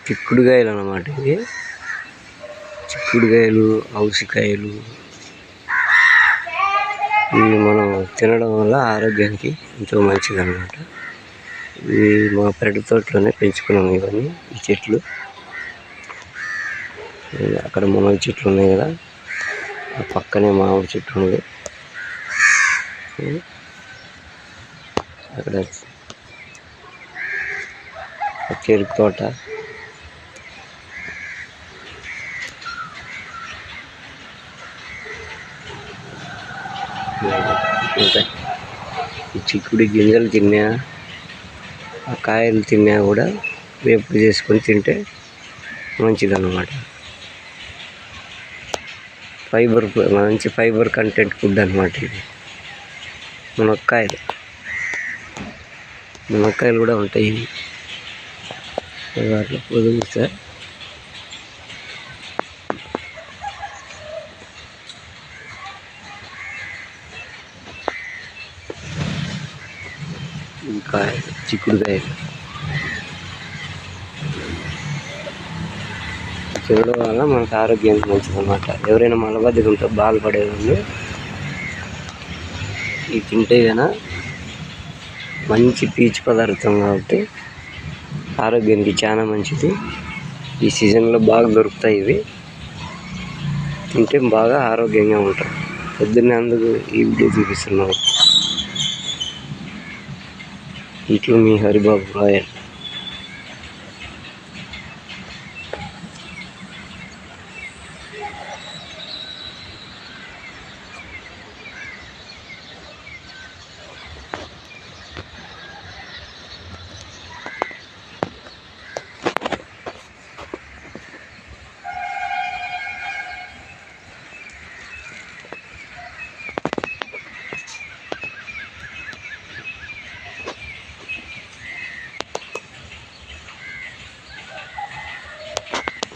చిక్కుడుకాయలు అన్నమాట. ఇవి చిక్కుడుకాయలు, ఔసికాయలు. ఇవి మనం తినడం వల్ల ఆరోగ్యానికి ఎంతో మంచిది అన్నమాట. ఇవి మా పెరటి తోటలోనే పెంచుకున్నాము ఇవన్నీ, ఈ చెట్లు. అక్కడ మునగ చెట్లు ఉన్నాయి కదా, ఆ పక్కనే మామిడి చెట్టు ఉంది. అక్కడ చెరుకు తోట. ఇంకా ఈ చిక్కుడు గింజలు తిన్నా, ఆ కాయలు తిన్నా కూడా వేపుడు చేసుకొని తింటే మంచిదన్నమాట. మంచి ఫైబర్ కంటెంట్ ఫుడ్ అన్నమాట ఇది. మునక్కాయలు కూడా ఉంటాయి వాటిలో పొదుగుతా. ఇంకా చిక్కుడుకాయలు తినడం వల్ల మనకు ఆరోగ్యానికి మంచిది అన్నమాట. ఎవరైనా మలబద్ధకంతో బాధపడేవాళ్ళు ఇవి తింటే కన్నా మంచి పీచు పదార్థం కాబట్టి ఆరోగ్యానికి చాలా మంచిది. ఈ సీజన్లో బాగా దొరుకుతాయి ఇవి. తింటే బాగా ఆరోగ్యంగా ఉంటాం. పొద్దున్నే అందుకు ఈ వీడియో చూపిస్తున్నాం. ఇట్లు మీ హరిబాబు రాయల్.